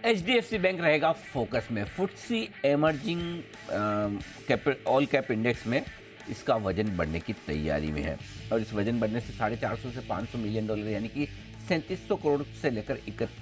HDFC bank रहेगा focus में। FTSE emerging all cap index में इसका वजन बढ़ने की तैयारी में है और इस वजन बढ़ने से 450 से $500 मिलियन यानी कि 3700 करोड़ से लेकर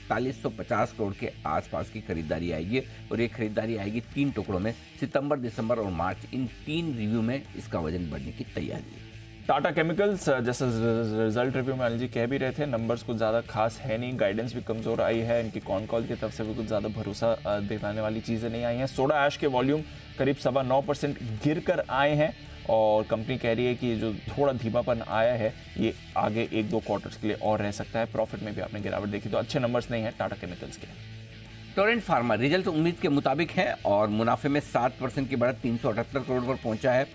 4150 करोड़ के आसपास की खरीदारी आएगी और ये खरीदारी आएगी 3 टुकड़ों में, सितंबर, दिसंबर और मार्च। इन 3 रिव्यू में इसका वजन बढ़ने की तैयारी है। टाटा केमिकल्स, जैसे रिजल्ट रिव्यू में अनिल जी कह भी रहे थे, नंबर्स कुछ ज़्यादा खास है नहीं, गाइडेंस भी कमज़ोर आई है, इनकी कॉन कॉल की तरफ से भी कुछ ज़्यादा भरोसा दिलाने वाली चीज़ें नहीं आई हैं। सोडा ऐश के वॉल्यूम करीब 9.25% गिर कर आए हैं और कंपनी कह रही है कि जो थोड़ा धीमापन आया है ये आगे 1-2 क्वार्टर्स के लिए और रह सकता है। प्रॉफिट में भी आपने गिरावट देखी, तो अच्छे नंबर्स नहीं है टाटा केमिकल्स के। टोरेंट फार्मा रिजल्ट उम्मीद के मुताबिक है और मुनाफे में 7% की बढ़त 378 करोड़ पर पहुंचा है।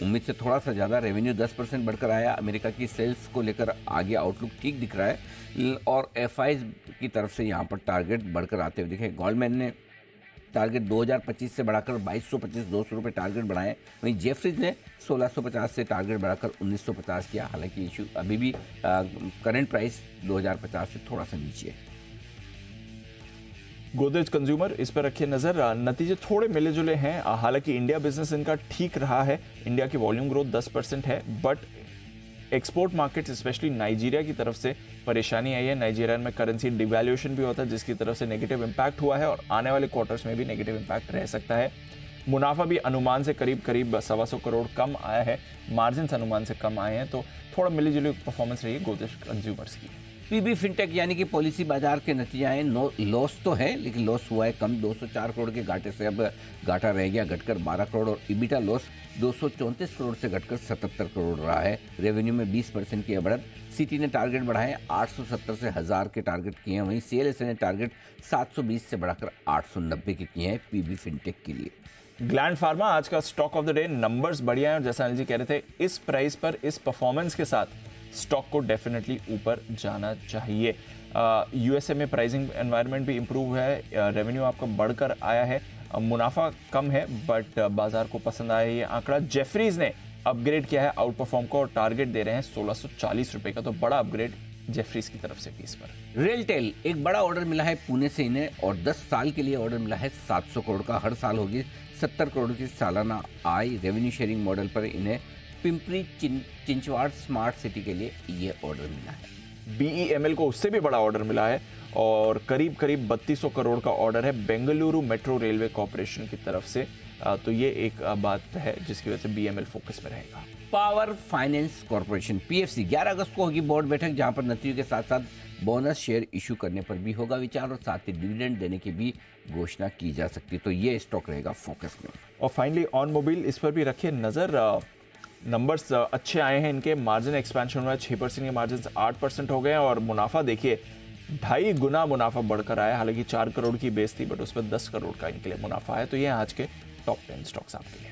उम्मीद से थोड़ा सा ज़्यादा, रेवेन्यू 10% बढ़कर आया। अमेरिका की सेल्स को लेकर आगे आउटलुक ठीक दिख रहा है और एफआईज की तरफ से यहाँ पर टारगेट बढ़कर आते हुए दिखे। गोल्डमैन ने टारगेट 2025 से बढ़ाकर 2225 200 रुपये टारगेट बढ़ाए। वहीं जेफरीज ने 1650 से टारगेट बढ़ाकर 1950 किया। हालांकि इशू अभी भी करंट प्राइस 2050 से थोड़ा सा नीचे है। गोदरेज कंज्यूमर, इस पर रखिए नजर। नतीजे थोड़े मिले जुले हैं, हालांकि इंडिया बिजनेस इनका ठीक रहा है। इंडिया की वॉल्यूम ग्रोथ 10% है, but export markets specially Nigeria की तरफ से परेशानी आई है। नाइजीरिया में करेंसी डिवैल्यूएशन भी होता है जिसकी तरफ से नेगेटिव इंपैक्ट हुआ है और आने वाले क्वार्टर्स में भी नेगेटिव इंपैक्ट रह सकता है। मुनाफा भी अनुमान से करीब 125 करोड़ कम आया है, मार्जिन अनुमान से कम आए हैं, तो थोड़ा मिली जुली परफॉर्मेंस रही है गोदरेज कंज्यूमर्स की। पीबी फिनटेक यानी कि पॉलिसी बाजार के नतीजे आए। लॉस तो है लेकिन लॉस हुआ है कम, 204 करोड़ के घाटे से अब घाटा रह गया घटकर 12 करोड़ और इबिटा लॉस 234 करोड़ से घटकर 77 करोड़ रहा है। रेवेन्यू में 20% की बढ़त। सिटी ने टारगेट बढ़ाए, 870 से 1000 के टारगेट किए हैं। वहीं सीएलएसए ने टारगेट 720 से बढ़ाकर 890 के किए हैं पीबी फिनटेक के लिए। ग्लैंड फार्मा आज का stock of the day. Numbers बढ़िया हैं और जैसा अनिल जी कह रहे थे, इस प्राइस पर इस परफॉर्मेंस के साथ स्टॉक को डेफिनेटली ऊपर जाना चाहिए। यूएसए में प्राइसिंग एनवायरनमेंट भी इंप्रूव है, रेवेन्यू आपका बढ़कर आया है, मुनाफा कम है बट बाजार को पसंद आया ये आंकड़ा। जेफरीज ने अपग्रेड किया है आउट परफॉर्म को और टारगेट दे रहे हैं 1640 रुपए का, तो बड़ा अपग्रेड जेफरीज की तरफ से पीस पर। रेलटेल, एक बड़ा ऑर्डर मिला है पुणे से इन्हें और 10 साल के लिए ऑर्डर मिला है 700 करोड़ का। हर साल होगी 70 करोड़ की सालाना आय। रेवेन्यू शेयरिंग मॉडल पर इन्हें पिंपरी चिंचवाड़ स्मार्ट सिटी के लिए ये ऑर्डर मिला है। बीईएमएल को उससे भी बड़ा ऑर्डर मिला है और करीब 3200 करोड़ का ऑर्डर है बेंगलुरु मेट्रो रेलवे कॉर्पोरेशन की तरफ से। तो ये एक बात है जिसकी वजह से बीईएमएल फोकस में रहेगा। पावर फाइनेंस कॉर्पोरेशन पीएफसी, 11 अगस्त को होगी बोर्ड बैठक जहां पर नतीजों के साथ साथ बोनस शेयर इशू करने पर भी होगा विचार और साथ ही डिविडेंड देने की भी घोषणा की जा सकती है। तो ये स्टॉक रहेगा फोकस में। और फाइनली ऑन मोबाइल, इस पर भी रखिए नजर। नंबर्स अच्छे आए हैं इनके, मार्जिन एक्सपेंशन हुआ है, 6% के मार्जिन 8% हो गए हैं और मुनाफा देखिए 2.5 गुना मुनाफा बढ़कर आया। हालांकि 4 करोड़ की बेस थी बट उस पर 10 करोड़ का इनके लिए मुनाफा है। तो ये आज के टॉप 10 स्टॉक्स आपके लिए।